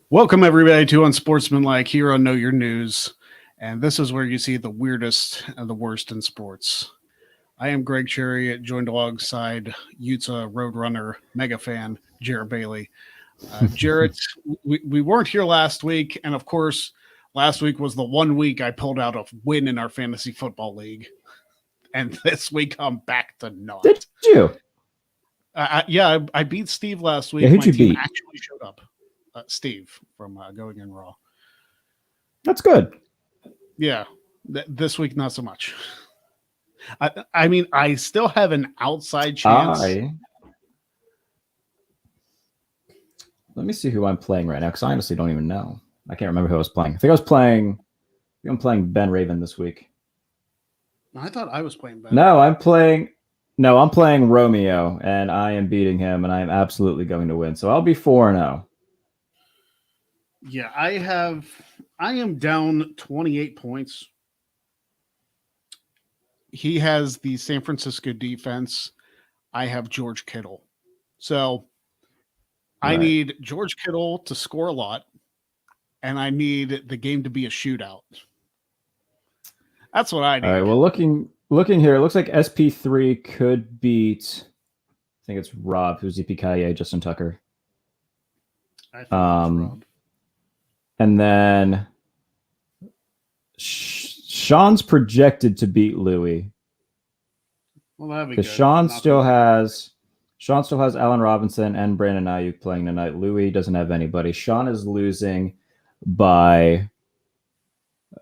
Welcome, everybody, to Unsportsmanlike here on Know Your News. And this is where you see the weirdest and the worst in sports. I am Greg Cherry, joined alongside Utah Roadrunner mega fan Jarrett Bailey. Jarrett, we weren't here last week. And of course, last week was the 1 week I pulled out a win in our fantasy football league. And this week I'm back to none. Did you? I beat Steve last week. Yeah, who'd My you team beat? actually showed up. Steve from Going in Raw. That's good. Yeah, this week not so much. I mean, I still have an outside chance. Let me see who I'm playing right now, because I honestly don't even know. I can't remember who I was playing. I think I'm playing Ben Raven this week. I thought I was playing Ben. No, I'm playing Romeo, and I am beating him, and I am absolutely going to win. So I'll be 4-0. Yeah, I am down 28 points. He has the San Francisco defense. I have George Kittle. So I need George Kittle to score a lot, and I need the game to be a shootout. That's what I need. All right, well, looking here, it looks like SP3 could beat, I think it's Rob, who's EPKA, Justin Tucker. I think it's Rob. And then Sean's projected to beat Louis. Well, that'd be good. Because Sean still has Allen Robinson and Brandon Ayuk playing tonight. Louis doesn't have anybody. Sean is losing by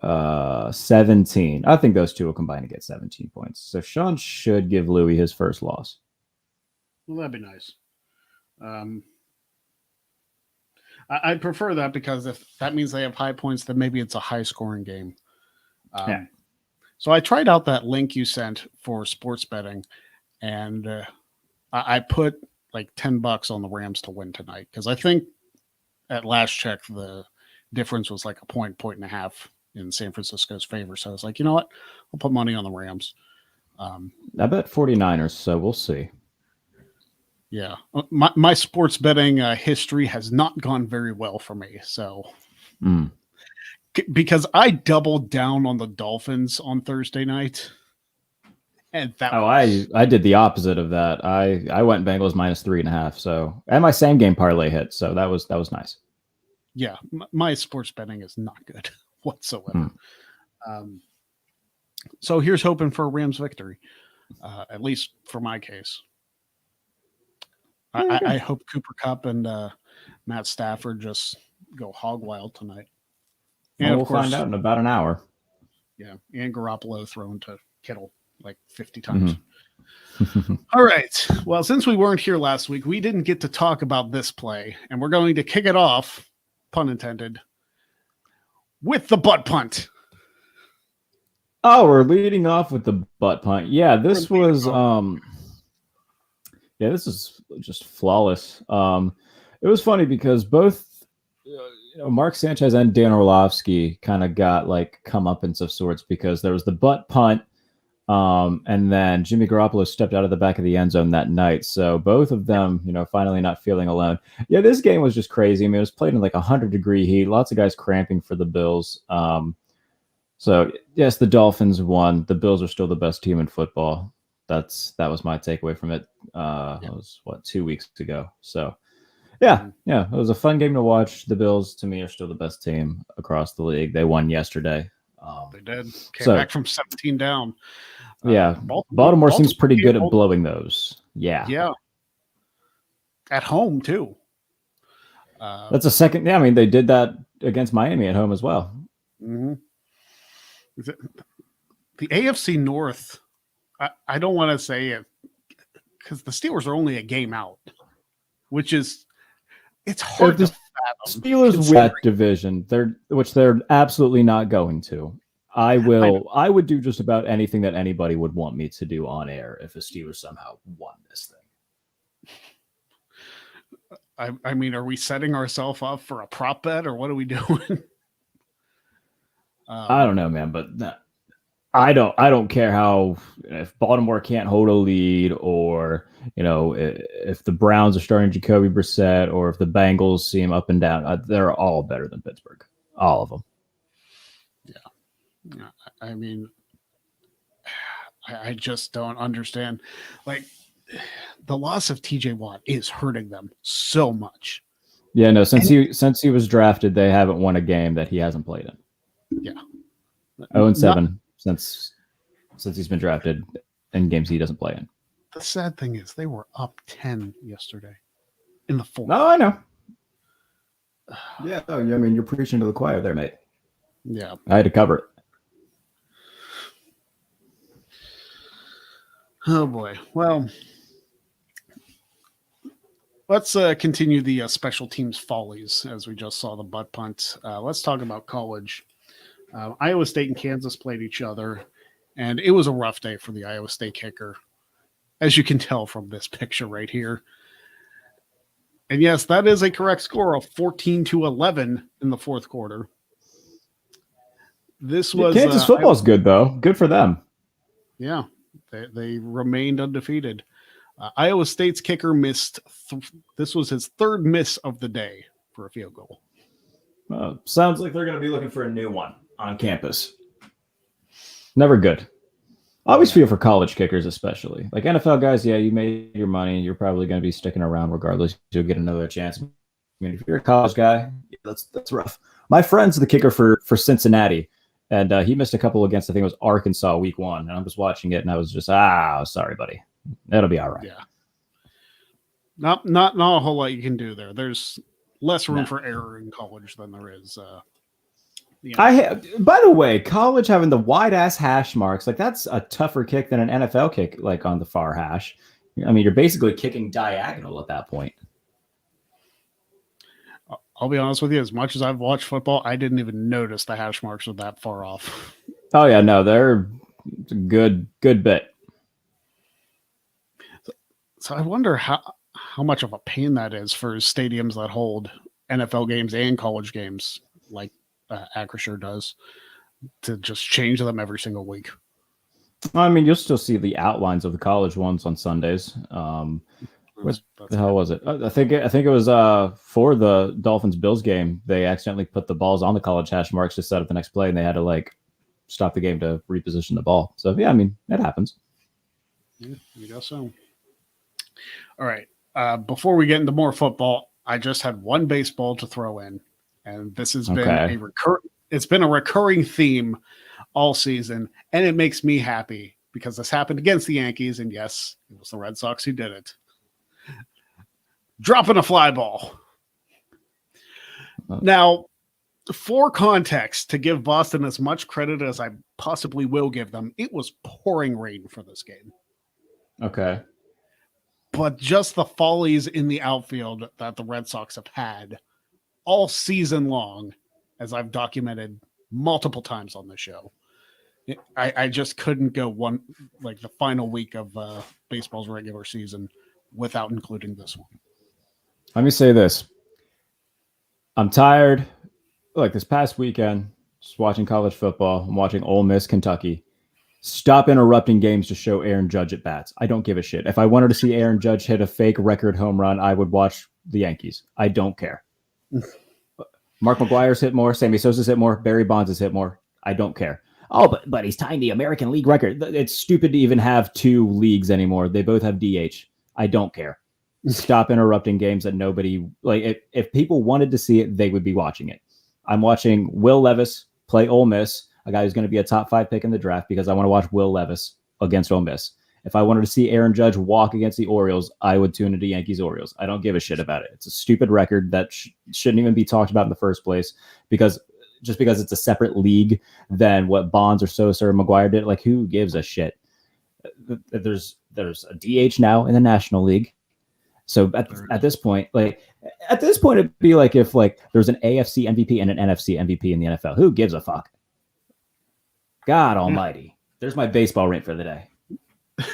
17. I think those two will combine to get 17 points. So Sean should give Louis his first loss. Well, that'd be nice. I'd prefer that, because if that means they have high points, then maybe it's a high-scoring game. So I tried out that link you sent for sports betting, and I put like $10 on the Rams to win tonight, because I think at last check the difference was like a point and a half in San Francisco's favor. So I was like, you know what? I'll put money on the Rams. I bet 49ers, so we'll see. Yeah, my sports betting history has not gone very well for me. So, because I doubled down on the Dolphins on Thursday night, and that I did the opposite of that. I went Bengals minus 3.5. So, and my same game parlay hit. So that was nice. Yeah, my sports betting is not good whatsoever. So here's hoping for a Rams victory, at least for my case. I hope Cooper Kupp and Matt Stafford just go hog wild tonight. And we'll find out in about an hour. Yeah, and Garoppolo thrown to Kittle like 50 times. All right. Well, since we weren't here last week, we didn't get to talk about this play, and we're going to kick it off, pun intended, with the butt punt. Oh, we're leading off with the butt punt. Yeah, this was this is just flawless. It was funny because both Mark Sanchez and Dan Orlovsky kind of got like comeuppance of sorts, because there was the butt punt, and then Jimmy Garoppolo stepped out of the back of the end zone that night. So both of them, finally not feeling alone. Yeah, this game was just crazy. I mean, it was played in like 100-degree heat. Lots of guys cramping for the Bills. So yes, the Dolphins won. The Bills are still the best team in football. That was my takeaway from it. It was 2 weeks ago. So yeah, it was a fun game to watch. The Bills, to me, are still the best team across the league. They won yesterday. They did. Came back from 17 down. Baltimore seems pretty good at blowing those. Yeah. At home too. That's a second. Yeah, I mean, they did that against Miami at home as well. Mm-hmm. The AFC North, I don't want to say it, because the Steelers are only a game out, which is, it's hard to fathom. Steelers win that division, which they're absolutely not going to. I would do just about anything that anybody would want me to do on air if the Steelers somehow won this thing. I mean, are we setting ourselves up for a prop bet, or what are we doing? I don't know, man, but I don't care how if Baltimore can't hold a lead, or if the Browns are starting Jacoby Brissett, or if the Bengals seem up and down, they're all better than Pittsburgh, all of them. Yeah, I mean, I just don't understand. Like, the loss of TJ Watt is hurting them so much. Yeah, no, since he was drafted, they haven't won a game that he hasn't played in. Yeah. 0-7 since he's been drafted in games he doesn't play in. The sad thing is they were up 10 yesterday in the fourth. No, I know. Yeah, no, I mean, you're preaching to the choir there, mate. Yeah. I had to cover it. Oh, boy. Well, let's continue the special teams follies as we just saw the butt punt. Let's talk about college. Iowa State and Kansas played each other, and it was a rough day for the Iowa State kicker, as you can tell from this picture right here. And yes, that is a correct score of 14-11 in the fourth quarter. This was Kansas football's good, though. Good for them. Yeah, they remained undefeated. Iowa State's kicker missed. This was his third miss of the day for a field goal. Sounds like they're going to be looking for a new one on campus. Never good. I always feel for college kickers, especially. Like NFL guys, yeah, you made your money. You're probably going to be sticking around regardless. You'll get another chance. I mean, if you're a college guy, yeah, that's rough. My friend's the kicker for Cincinnati, and he missed a couple against, I think it was Arkansas week 1. And I was watching it, and I was just, sorry, buddy. That'll be all right. Yeah. Not a whole lot you can do there. There's less room for error in college than there is. By the way, college having the wide ass hash marks, like that's a tougher kick than an NFL kick, like on the far hash. I mean, you're basically kicking diagonal at that point. I'll be honest with you. As much as I've watched football, I didn't even notice the hash marks were that far off. Oh yeah, no, they're a good bit. So I wonder how much of a pain that is for stadiums that hold NFL games and college games, like Acrisure does, to just change them every single week. I mean, you'll still see the outlines of the college ones on Sundays. What the hell was it? I think it was for the Dolphins-Bills game. They accidentally put the balls on the college hash marks to set up the next play, and they had to stop the game to reposition the ball. So yeah, I mean, it happens. Yeah, you guess so. All right. Before we get into more football, I just had one baseball to throw in, and this has been it's been a recurring theme all season, and it makes me happy because this happened against the Yankees, and yes, it was the Red Sox who did it. Dropping a fly ball. Now, for context, to give Boston as much credit as I possibly will give them, it was pouring rain for this game. Okay. But just the follies in the outfield that the Red Sox have had all season long, as I've documented multiple times on the show. I just couldn't go the final week of baseball's regular season without including this one. Let me say this. I'm tired. Like this past weekend, just watching college football. I'm watching Ole Miss, Kentucky. Stop interrupting games to show Aaron Judge at bats. I don't give a shit. If I wanted to see Aaron Judge hit a fake record home run, I would watch the Yankees. I don't care. Mark McGuire's hit more. Sammy Sosa's hit more. Barry Bonds has hit more. I don't care. Oh, but he's tying the American League record. It's stupid to even have 2 leagues anymore. They both have DH. I don't care. Stop interrupting games that nobody like. If people wanted to see it, they would be watching it. I'm watching Will Levis play Ole Miss, a guy who's going to be a top 5 pick in the draft, because I want to watch Will Levis against Ole Miss. If I wanted to see Aaron Judge walk against the Orioles, I would tune into Yankees-Orioles. I don't give a shit about it. It's a stupid record that shouldn't even be talked about in the first place, because it's a separate league than what Bonds or Sosa or McGuire did. Like, who gives a shit? There's a DH now in the National League. So at this point, it'd be like if there's an AFC MVP and an NFC MVP in the NFL. Who gives a fuck? God almighty. There's my baseball rant for the day.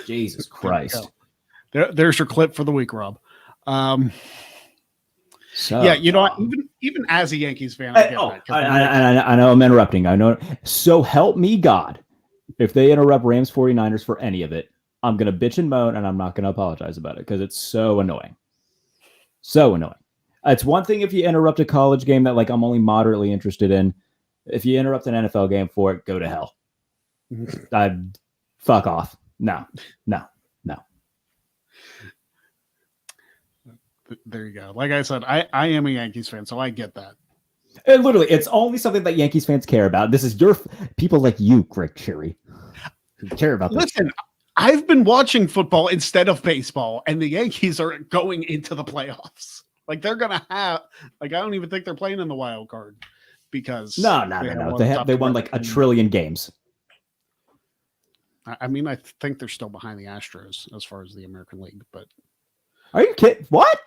Jesus Christ. There's your clip for the week, Rob. Even as a Yankees fan, I know I'm interrupting. I know. So help me God. If they interrupt Rams 49ers for any of it, I'm going to bitch and moan, and I'm not going to apologize about it because it's so annoying. So annoying. It's one thing if you interrupt a college game that like I'm only moderately interested in. If you interrupt an NFL game for it, go to hell. Fuck off. No. There you go. Like I said, I am a Yankees fan, so I get that. And literally, it's only something that Yankees fans care about. This is your people like you, Greg Cherry, who care about this. Listen, I've been watching football instead of baseball, and the Yankees are going into the playoffs. Like they're gonna have, like I don't even think they're playing in the wild card because no. They won like a trillion games. I mean, I think they're still behind the Astros as far as the American League, but are you kidding? What?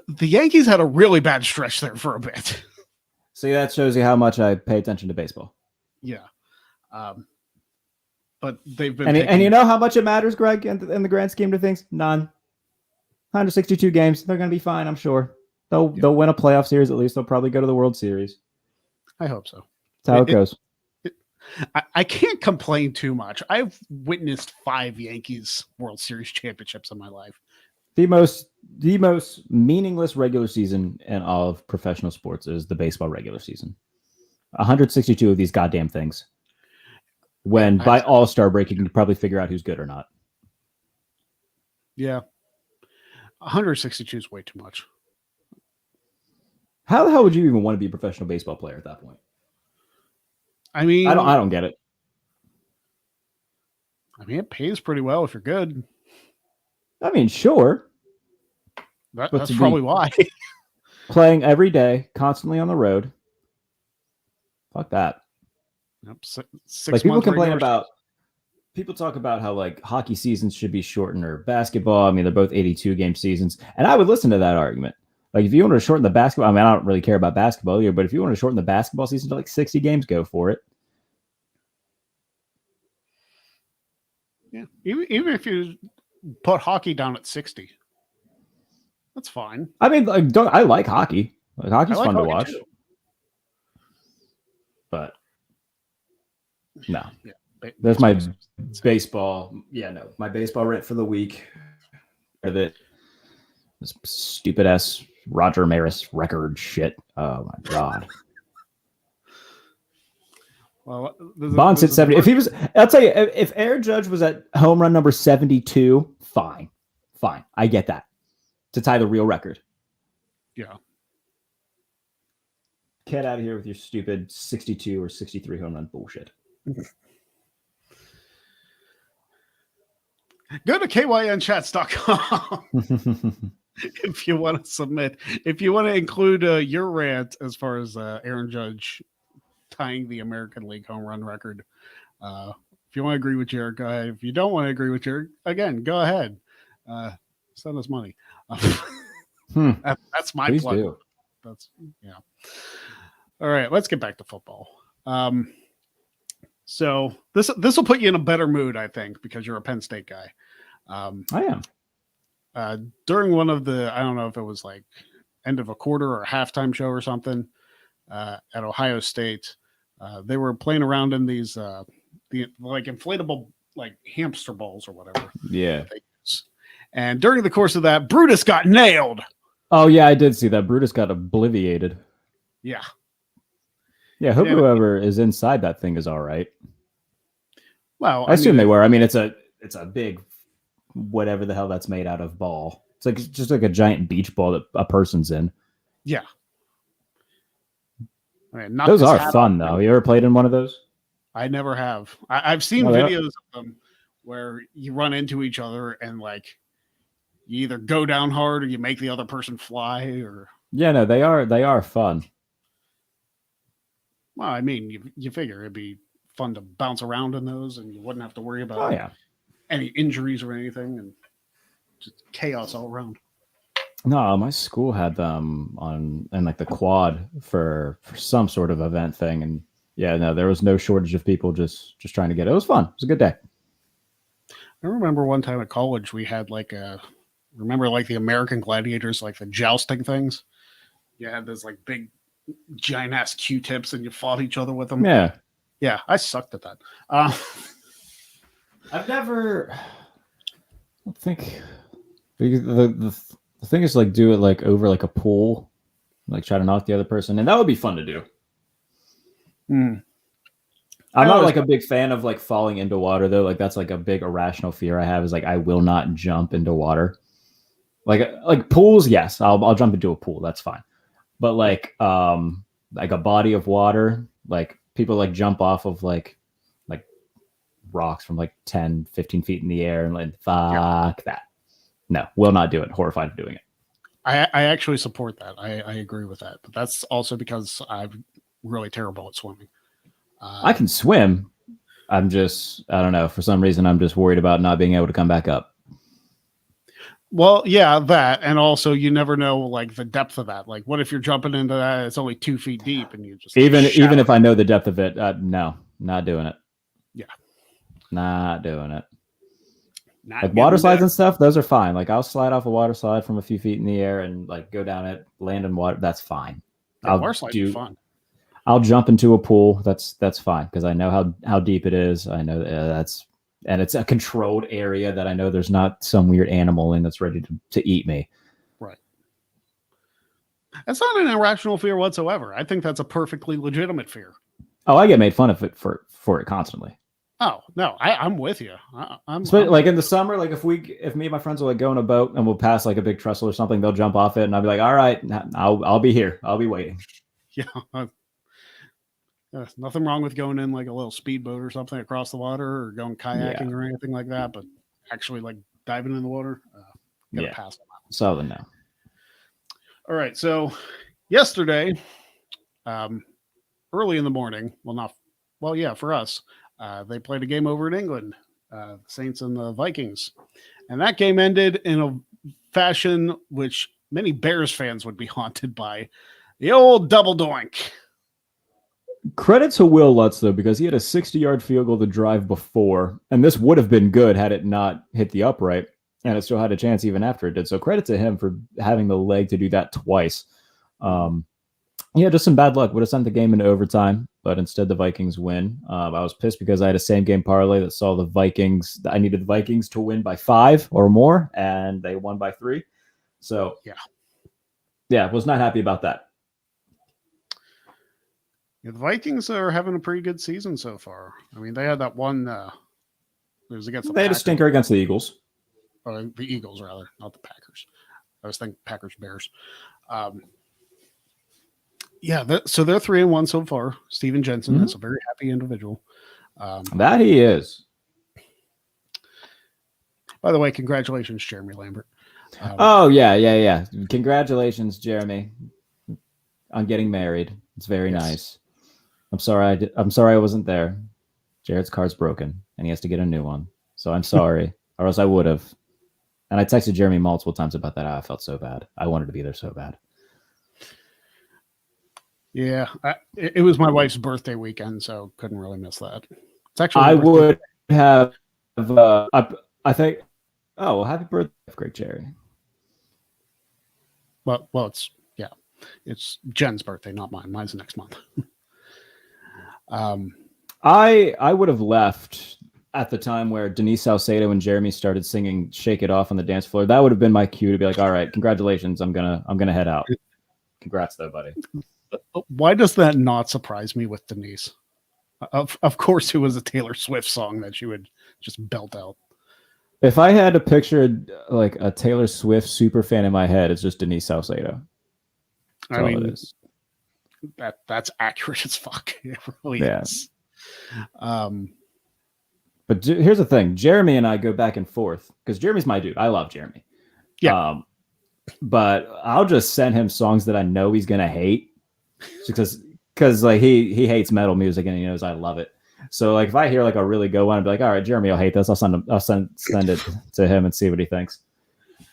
The Yankees had a really bad stretch there for a bit. See, that shows you how much I pay attention to baseball. Yeah. But they've been and you know how much it matters, Greg, in the grand scheme of things? None. 162 games. They're going to be fine, I'm sure. They'll win a playoff series at least. They'll probably go to the World Series. I hope so. That's how it goes. I can't complain too much. I've witnessed 5 Yankees World Series championships in my life. The most meaningless regular season in all of professional sports is the baseball regular season. 162 of these goddamn things. When by All-Star break, you can probably figure out who's good or not. Yeah. 162 is way too much. How the hell would you even want to be a professional baseball player at that point? I mean, I don't get it. I mean, it pays pretty well if you're good. I mean, sure. That's probably why. Playing every day, constantly on the road. Fuck that. Yep, like people complain about, people talk about how like hockey seasons should be shortened or basketball. I mean, they're both 82 game seasons. And I would listen to that argument. Like if you want to shorten the basketball, I mean, I don't really care about basketball either, but if you want to shorten the basketball season to like 60 games, go for it. Yeah. Even if you put hockey down at 60. That's fine. I mean, like, I like hockey. Like, hockey's fun to watch. Too. But no. Yeah. That's my baseball. Yeah, no. My baseball rant for the week. Or this stupid ass Roger Maris record shit. Oh my god. Well, Bond's hit 70. If he was, I'll tell you, if Aaron Judge was at home run number 72, fine. I get that. To tie the real record. Yeah. Get out of here with your stupid 62 or 63 home run bullshit. Go to kynchats.com if you want to submit. If you want to include your rant as far as Aaron Judge tying the American League home run record. If you want to agree with Jared, go ahead. If you don't want to agree with Jared, again, go ahead. Send us money. That's my Please plug. do. That's yeah. All right, let's get back to football. So this will put you in a better mood, I think, because you're a Penn State guy. I am. During one of the, I don't know if it was like end of a quarter or a halftime show or something at Ohio State, they were playing around in these the like inflatable like hamster balls or whatever. Yeah. And during the course of that, Brutus got nailed. Oh yeah, I did see that. Brutus got obliviated. Yeah. Yeah, hope whoever is inside that thing is all right. Well, I assume they were. I mean, it's a big whatever the hell that's made out of ball. It's like just like a giant beach ball that a person's in. Yeah. I mean, those are fun though. You ever played in one of those? I never have. I've seen videos of them where you run into each other and like you either go down hard or you make the other person fly or. Yeah, no, they are fun. Well, I mean, you figure it'd be fun to bounce around in those, and you wouldn't have to worry about any injuries or anything, and just chaos all around. No, my school had them on like the quad for some sort of event thing, and yeah, no, there was no shortage of people just trying to get it. It was fun. It was a good day. I remember one time at college we had like the American Gladiators, like the jousting things. You had those like big giant ass Q-tips and you fought each other with them. Yeah. Yeah, I sucked at that. I've never. I don't think the thing is like do it like over like a pool, like try to knock the other person, and that would be fun to do. I'm not like a big fan of like falling into water though. Like that's like a big irrational fear I have is like I will not jump into water. Like pools, yes, I'll jump into a pool. That's fine. But like a body of water, like people like jump off of like rocks from like 10, 15 feet in the air and like fuck that. No, will not do it. Horrified of doing it. I actually support that. I agree with that. But that's also because I'm really terrible at swimming. I can swim. I don't know. For some reason, I'm just worried about not being able to come back up. Well, yeah, that. And also you never know like the depth of that. Like what if you're jumping into that? It's only 2 feet deep and you just even if I know the depth of it, no, not doing it. Yeah. Not doing it. Like water slides and stuff, those are fine. Like I'll slide off a water slide from a few feet in the air and like go down it, land in water. That's fine. Yeah, water slides are fun. I'll jump into a pool. That's fine because I know how deep it is. I know and it's a controlled area that I know there's not some weird animal in that's ready to eat me. Right. That's not an irrational fear whatsoever. I think that's a perfectly legitimate fear. Oh, I get made fun of it for it constantly. Oh no, I'm with you. I'm like in the summer, like if me and my friends will like go in a boat and we'll pass like a big trestle or something, they'll jump off it and I'll be like, all right, I'll be here. I'll be waiting. Yeah. Nothing wrong with going in like a little speedboat or something across the water or going kayaking or anything like that, but actually like diving in the water, gotta pass on that one. So no. All right, so yesterday, early in the morning, for us, they played a game over in England, the Saints and the Vikings, and that game ended in a fashion which many Bears fans would be haunted by, the old double doink. Credit to Will Lutz, though, because he had a 60-yard field goal to drive before, and this would have been good had it not hit the upright, and it still had a chance even after it did. So credit to him for having the leg to do that twice. Just some bad luck. Would have sent the game into overtime, but instead the Vikings win. I was pissed because I had a same-game parlay that saw the Vikings. I needed the Vikings to win by 5 or more, and they won by 3. So, was not happy about that. Yeah, the Vikings are having a pretty good season so far. I mean, they had that one. It was against they had a stinker against the Eagles. Or the Eagles, rather, not the Packers. I was thinking Packers Bears. So they're 3-1 so far. Steven Jensen is a very happy individual. That he is. By the way, congratulations, Jeremy Lambert. Yeah. Congratulations, Jeremy, on getting married. It's very nice. I'm sorry I wasn't there. Jared's car's broken and he has to get a new one. So I'm sorry, or else I would have. And I texted Jeremy multiple times about that. I felt so bad. I wanted to be there so bad. Yeah, it was my wife's birthday weekend, so couldn't really miss that. It's actually I would have. I think. Oh, well, happy birthday, great Jerry. Well, it's Jen's birthday, not mine. Mine's next month. I would have left at the time where Denise Salcedo and Jeremy started singing "Shake It Off" on the dance floor. That would have been my cue to be like, all right, congratulations. I'm gonna head out. Congrats though, buddy. Why does that not surprise me with Denise? Of course, it was a Taylor Swift song that she would just belt out. If I had to picture like a Taylor Swift super fan in my head, it's just Denise Salcedo. I mean, that's accurate as fuck. It really is. But here's the thing. Jeremy and I go back and forth because Jeremy's my dude. I love Jeremy. Yeah. But I'll just send him songs that I know he's going to hate because like he hates metal music and he knows I love it. So like if I hear like a really good one, I'd be like, all right, Jeremy will hate this. I'll send it to him and see what he thinks.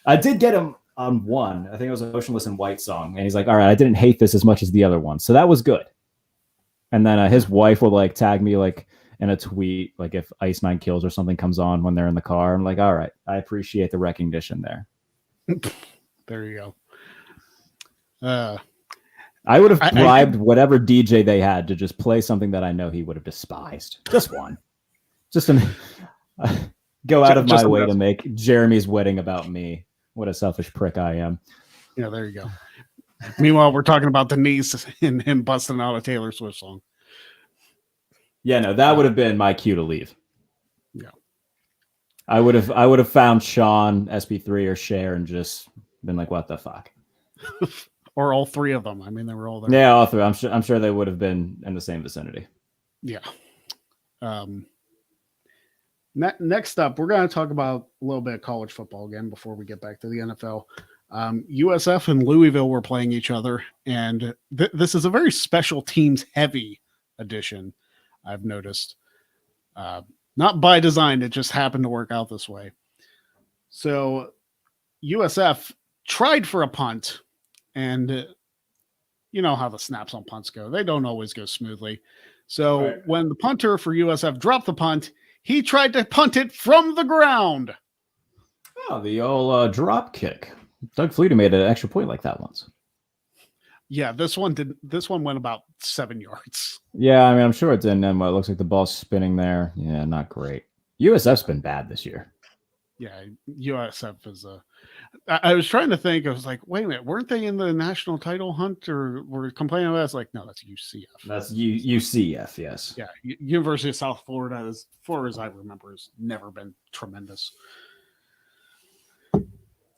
I did get him on one. I think it was a Motionless in White song. And he's like, all right, I didn't hate this as much as the other one. So that was good. And then his wife will like tag me like in a tweet, like if Ice Nine Kills or something comes on when they're in the car. I'm like, all right, I appreciate the recognition there. There you go. I would have bribed whatever DJ they had to just play something that I know he would have despised. Just one. Just go out of my way to make Jeremy's wedding about me. What a selfish prick I am. Yeah, there you go. Meanwhile, we're talking about Denise and him busting out a Taylor Swift song. Yeah, no, that would have been my cue to leave. Yeah. I would have found Sean, SP3, or Cher and just been like, what the fuck? Or all three of them. I mean, they were all there. Yeah, all three. I'm sure they would have been in the same vicinity. Yeah. Next up, we're going to talk about a little bit of college football again before we get back to the NFL. USF and Louisville were playing each other, and this is a very special teams heavy edition, I've noticed. Not by design, it just happened to work out this way. So USF tried for a punt, and you know how the snaps on punts go. They don't always go smoothly. So when the punter for USF dropped the punt, he tried to punt it from the ground. Oh, the old drop kick. Doug Flutie made an extra point like that once. Yeah, this one went about 7 yards. Yeah, I mean, I'm sure it didn't end well. It looks like the ball's spinning there. Yeah, not great. USF's been bad this year. Yeah, USF is I was trying to think. I was like, wait a minute, weren't they in the national title hunt, or were complaining about it? It's like, no, that's UCF. That's UCF, yes. Yeah, University of South Florida, as far as I remember, has never been tremendous.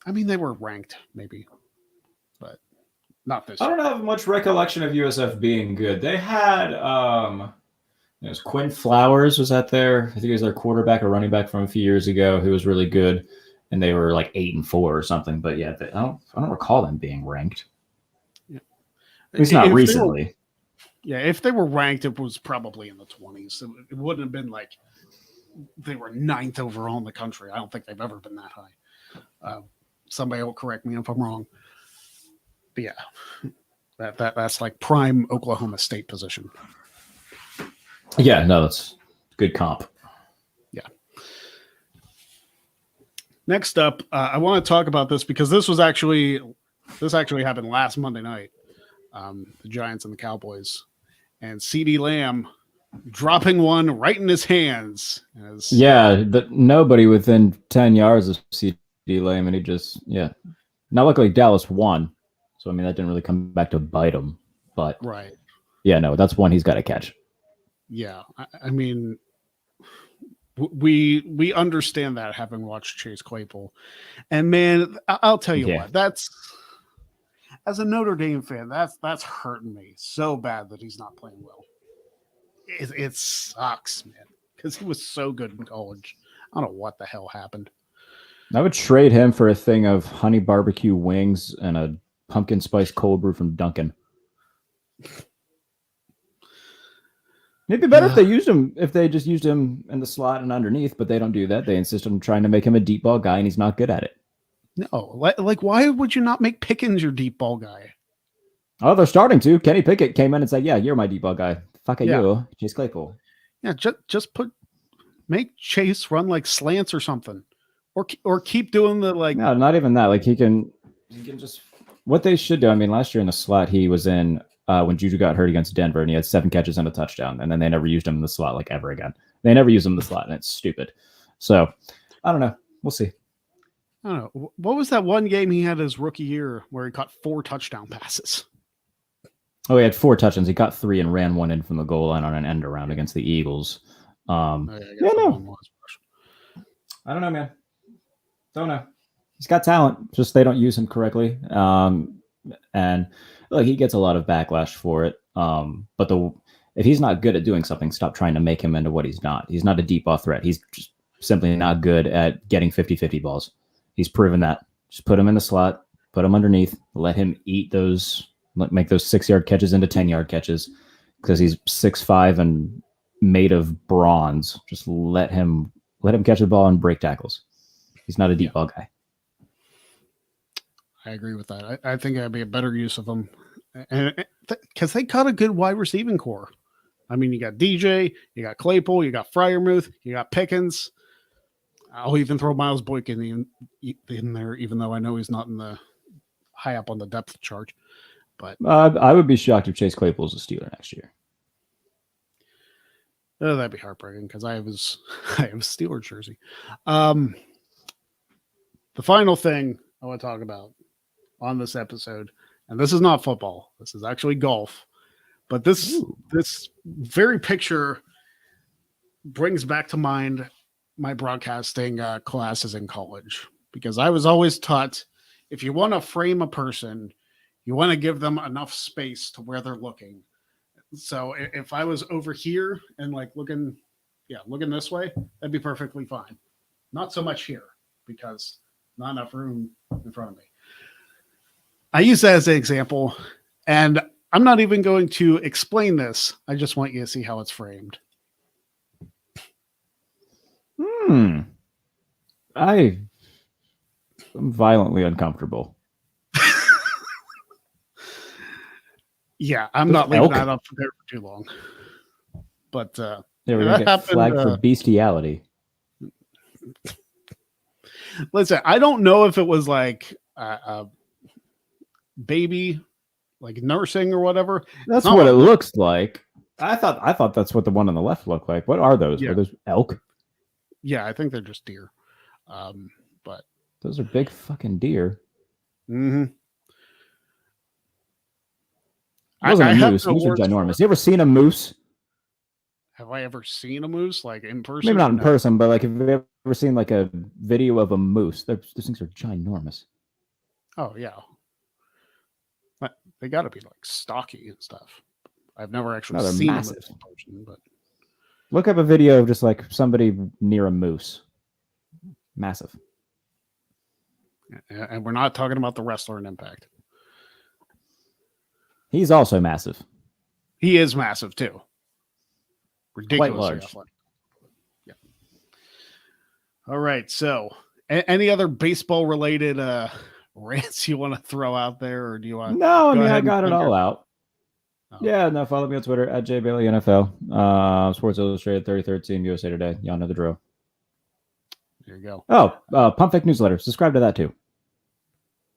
I mean, they were ranked, maybe, but not this year. I don't have much recollection of USF being good. They had it was Quinn Flowers was out there. I think he was their quarterback or running back from a few years ago who was really good, and they were like 8-4 or something. But yeah, I don't recall them being ranked. Yeah. At least not recently. If they were ranked, it was probably in the 20s. It wouldn't have been like they were 9th overall in the country. I don't think they've ever been that high. Somebody will correct me if I'm wrong. But yeah, that's like prime Oklahoma State position. Yeah, no, that's good comp. Yeah. Next up, I want to talk about this because this actually happened last Monday night. The Giants and the Cowboys, and Ceedee Lamb dropping one right in his hands. Nobody within 10 yards of Ceedee Lamb, and he just Now, luckily, Dallas won, so I mean that didn't really come back to bite him. But right, yeah, no, that's one he's got to catch. Yeah, I mean, we understand that, having watched Chase Claypool, and man, I'll tell you what, that's, as a Notre Dame fan, that's hurting me so bad that he's not playing well. It sucks, man, because he was so good in college. I don't know what the hell happened. I would trade him for a thing of honey barbecue wings and a pumpkin spice cold brew from Dunkin'. It'd be better if they just used him in the slot and underneath, but they don't do that. They insist on trying to make him a deep ball guy, and he's not good at it. No, like why would you not make Pickens your deep ball guy? Oh, they're starting to. Kenny Pickett came in and said, "Yeah, you're my deep ball guy. Fuck you, Chase Claypool." Yeah, just make Chase run like slants or something, or keep doing the like. No, not even that. Like he can just what they should do. I mean, last year in the slot he was in. When Juju got hurt against Denver, and he had 7 catches and a touchdown, and then they never used him in the slot like ever again. They never use him in the slot, and it's stupid. So I don't know. We'll see. I don't know. What was that one game he had his rookie year where he caught 4 touchdown passes? Oh, he had 4 touchdowns. He caught 3 and ran 1 in from the goal line on an end around against the Eagles. No. I don't know, man. Don't know. He's got talent. Just they don't use him correctly. And look, he gets a lot of backlash for it. But if he's not good at doing something, stop trying to make him into what he's not. He's not a deep ball threat. He's just simply not good at getting 50-50 balls. He's proven that. Just put him in the slot, put him underneath, let him eat those, make those 6-yard catches into 10-yard catches because he's 6'5" and made of bronze. Just let him catch the ball and break tackles. He's not a deep ball guy. I agree with that. I think that'd be a better use of them, and because they got a good wide receiving core. I mean, you got DJ, you got Claypool, you got Freiermuth, you got Pickens. I'll even throw Miles Boykin in there, even though I know he's not in the high up on the depth chart. But I would be shocked if Chase Claypool's a Steeler next year. oh, that'd be heartbreaking because I have a Steeler jersey. The final thing I want to talk about on this episode, and this is not football. This is actually golf. But this very picture brings back to mind my broadcasting classes in college, because I was always taught if you want to frame a person, you want to give them enough space to where they're looking. So if I was over here and like looking this way, that'd be perfectly fine. Not so much here because not enough room in front of me. I use that as an example, and I'm not even going to explain this. I just want you to see how it's framed. I'm violently uncomfortable. Yeah, I'm not leaving that up there for too long. But we're gonna get flagged for bestiality. Listen, I don't know if it was like a baby, like nursing or whatever. That's what it looks like. I thought that's what the one on the left looked like. What are those? Yeah. Are those elk? Yeah, I think they're just deer. But those are big fucking deer. Mm-hmm. It wasn't a moose. Moose are ginormous. You ever seen a moose? Have I ever seen a moose like in person? Maybe not in person, but like have you ever seen like a video of a moose? Those things are ginormous. Oh yeah. But they got to be like stocky and stuff. I've never actually seen massive. A moose in person, but look up a video of just like somebody near a moose. Massive. And we're not talking about the wrestler in Impact. He's also massive. He is massive too. Ridiculously quite large. Athletic. Yeah. All right. So, any other baseball related rants you want to throw out there, or do you want? No, I mean I got it all out. Oh. Yeah, no. Follow me on Twitter at @JBaileyNFL. Sports Illustrated 33rd Team USA Today. Y'all know the drill. There you go. Oh, Pump Fake newsletter. Subscribe to that too.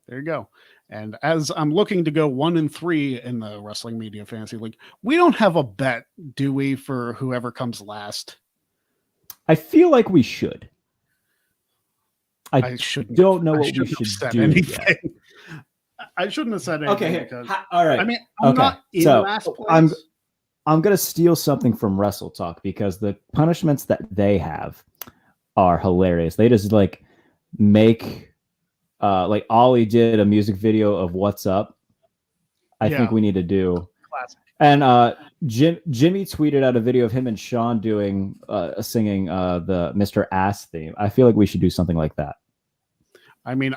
There you go. And as I'm looking to go 1-3 in the Wrestling Media Fantasy League, we don't have a bet, do we, for whoever comes last? I feel like we should. I don't know what we should do. Yet. I shouldn't have said anything. Okay, because, all right. I mean, I'm not in last place. I'm going to steal something from Wrestle Talk because the punishments that they have are hilarious. They just like make... like Ollie did a music video of What's Up. I think we need to do. Classic. And Jimmy tweeted out a video of him and Sean doing singing the Mr. Ass theme. I feel like we should do something like that. I mean,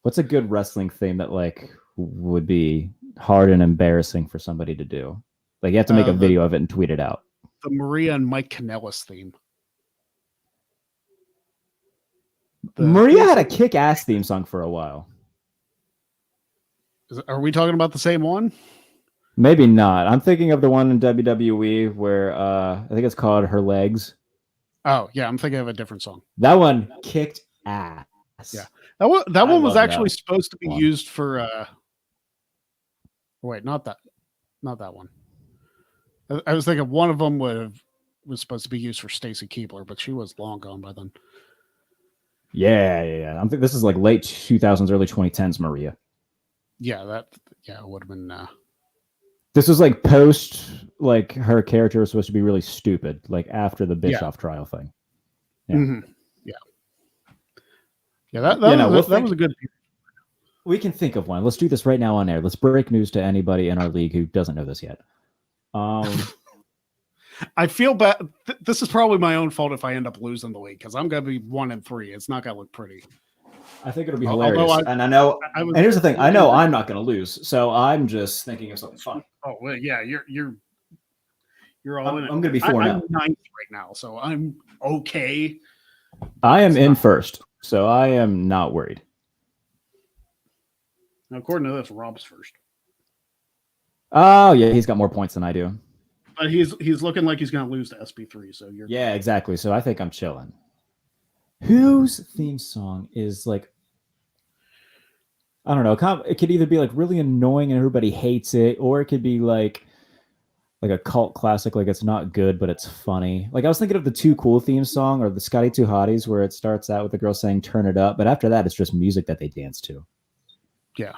what's a good wrestling theme that like would be hard and embarrassing for somebody to do? Like you have to make a video of it and tweet it out. The Maria and Mike Kanellis theme. Maria had a kick-ass theme song for a while. Are we talking about the same one? Maybe not. I'm thinking of the one in WWE where I think it's called Her Legs. Oh, yeah. I'm thinking of a different song. That one kicked ass. Yeah. That one was actually supposed to be used for... Wait, not that one. I was thinking one of them was supposed to be used for Stacy Keibler, but she was long gone by then. Yeah. I think this is like late 2000s, early 2010s, Maria. Yeah, it would have been. This was like post, like her character was supposed to be really stupid, like after the Bischoff trial thing. Yeah. Mm-hmm. Yeah, that was a good. We can think of one. Let's do this right now on air. Let's break news to anybody in our league who doesn't know this yet. I feel bad. This is probably my own fault if I end up losing the league because I'm going to be 1-3. It's not going to look pretty. I think it'll be hilarious. And I know. And here's the thing. I know I'm not going to lose, so I'm just thinking of something fun. Oh well, yeah. You're all in it. I'm going to be 4-0. I'm 9th right now, so I'm okay. I am in first, so I am not worried. Now, according to this, Rob's first. Oh yeah, he's got more points than I do. But he's looking like he's going to lose to SB3. So you're exactly. So I think I'm chilling. Whose theme song is like? I don't know. It could either be like really annoying and everybody hates it, or it could be like a cult classic, like it's not good but it's funny. Like I was thinking of the Too Cool theme song or the Scotty 2 Hotties, where it starts out with the girl saying "Turn it up," but after that it's just music that they dance to. Yeah.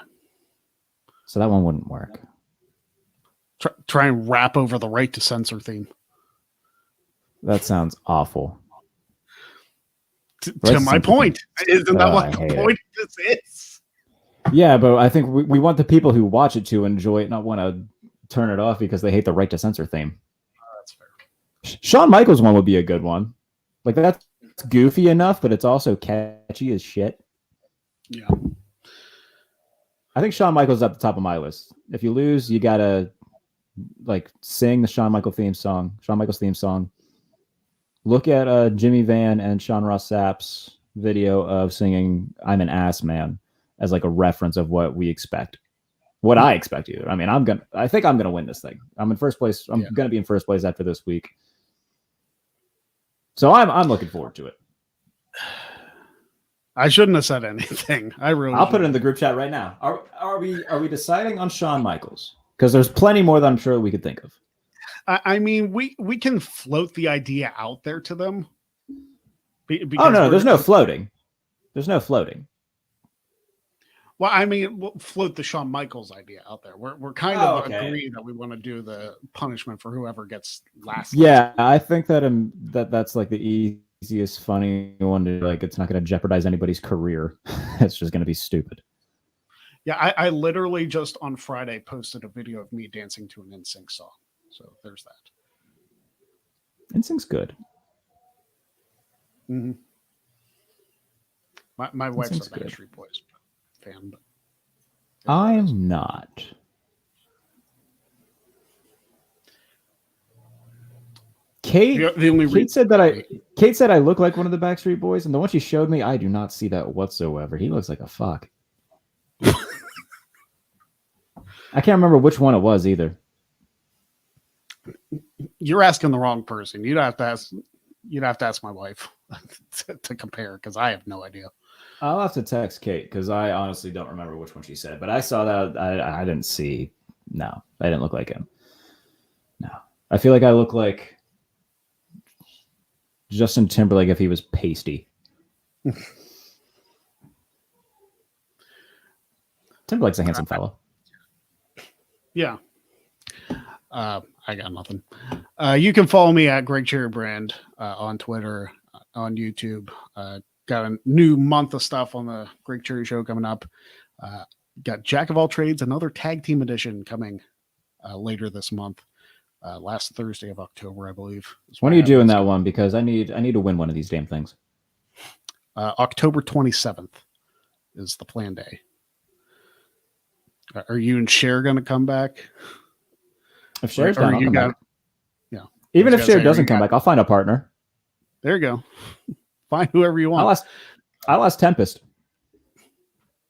So that one wouldn't work. Try and rap over the Right to Censor theme. That sounds awful. To my point. Isn't that what the point of this is? Yeah, but I think we want the people who watch it to enjoy it, not want to turn it off because they hate the Right to Censor theme. That's fair. Shawn Michaels one would be a good one. Like that's goofy enough, but it's also catchy as shit. Yeah. I think Shawn Michaels is at the top of my list. If you lose, you gotta like sing the Shawn Michaels theme song. Look at Jimmy Van and Sean Ross Sapp's video of singing "I'm an Ass Man" as like a reference of what we expect. What I expect either. I mean, I think I'm gonna win this thing. I'm in first place. I'm gonna be in first place after this week. So I'm looking forward to it. I shouldn't have said anything. I'll put it in the group chat right now. Are we deciding on Shawn Michaels? Because there's plenty more that I'm sure we could think of. I mean, we can float the idea out there to them. Oh no, there's no floating. There's no floating. Well, I mean, we'll float the Shawn Michaels idea out there. We're kind of agree that we want to do the punishment for whoever gets last. Yeah, I think that's like the easiest, funny one to like. It's not going to jeopardize anybody's career. It's just going to be stupid. Yeah, I literally just on Friday posted a video of me dancing to an NSYNC song. So there's that. NSYNC's good. Mm-hmm. My wife's a good. Backstreet Boys fan, but I'm not. Kate said I look like one of the Backstreet Boys, and the one she showed me, I do not see that whatsoever. He looks like a fuck. I can't remember which one it was either. You're asking the wrong person. You'd have to ask my wife to compare, because I have no idea. I'll have to text Kate because I honestly don't remember which one she said, but I saw that. I didn't see. No, I didn't look like him. No, I feel like I look like Justin Timberlake if he was pasty. Timberlake's a handsome fellow. Yeah. I got nothing. You can follow me at Greg Cherry Brand on Twitter, on YouTube. Got a new month of stuff on the Greg Cherry Show coming up. Got Jack of All Trades, another tag team edition coming later this month. Last Thursday of October, I believe. When are you doing that one? Because I need to win one of these damn things. October 27th is the plan day. Are you and Cher going to come back? If Cher's down, I'll come back. Yeah. Even if Cher doesn't come back, I'll find a partner. There you go. Find whoever you want. I'll ask Tempest.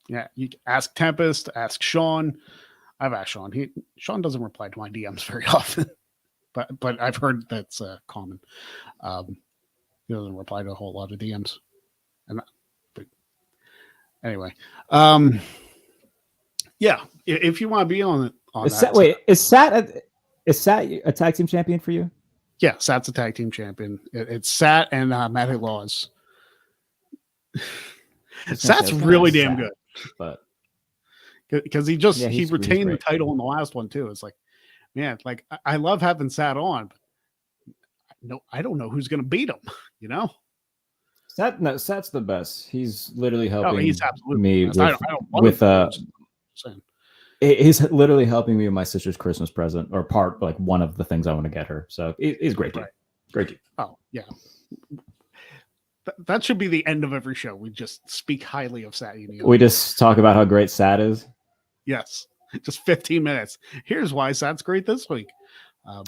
Yeah, you can ask Tempest, ask Sean. I've asked Sean. Sean doesn't reply to my DMs very often, but I've heard that's common. He doesn't reply to a whole lot of DMs. But anyway, yeah. If you want to be on it, is Sat a tag team champion for you? Yeah, Sat's a tag team champion. It's Sat and Matty Laws. Sat's really damn good, but because he retained the title in the last one too. It's like, man, like I love having Sat on, but no, I don't know who's going to beat him. You know, Sat's the best. He's literally helping me He's literally helping me with my sister's Christmas present, or like one of the things I want to get her. So he's great. Right. Great. Oh yeah. That should be the end of every show. We just speak highly of Sat. We just talk about how great Sat is. Yes. Just 15 minutes. Here's why Sat's great this week.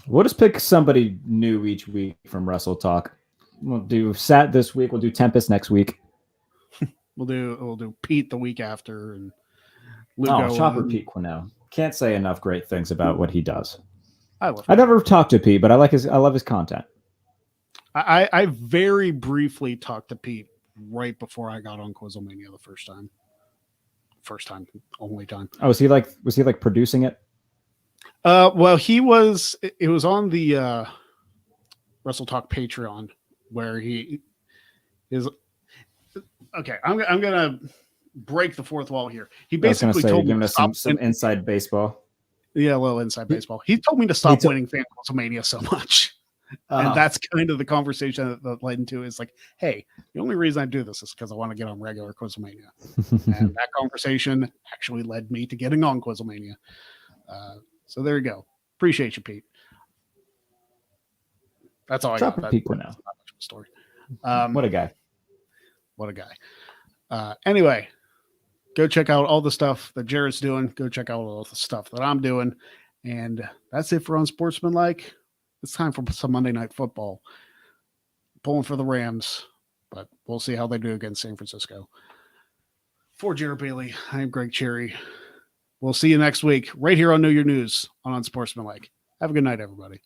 We'll just pick somebody new each week from Wrestle Talk. We'll do Sat this week. We'll do Tempest next week. We'll do Pete the week after, and Chopper Pete Quinnell. Can't say enough great things about what he does. I never talked to Pete, but I love his content. I very briefly talked to Pete right before I got on Quizzlemania the first time. first time, only time. Oh, was he like producing it? Well, it was on the Wrestle Talk Patreon where he is. Okay, I'm gonna break the fourth wall here. He basically told me to stop some inside baseball. Yeah, a little inside baseball. He told me to stop winning Fan WrestleMania so much. And that's kind of the conversation that led into is like, hey, the only reason I do this is because I want to get on regular Quizlemania. And that conversation actually led me to getting on Quizlemania. So there you go. Appreciate you, Pete. That's all I got. Pete now. Story. What a guy. What a guy. Anyway, go check out all the stuff that Jarrett's doing. Go check out all the stuff that I'm doing. And that's it for Unsportsmanlike. It's time for some Monday Night Football. Pulling for the Rams, but we'll see how they do against San Francisco. For Jarrett Bailey, I am Greg Cherry. We'll see you next week right here on Know Your News on Unsportsmanlike. Have a good night, everybody.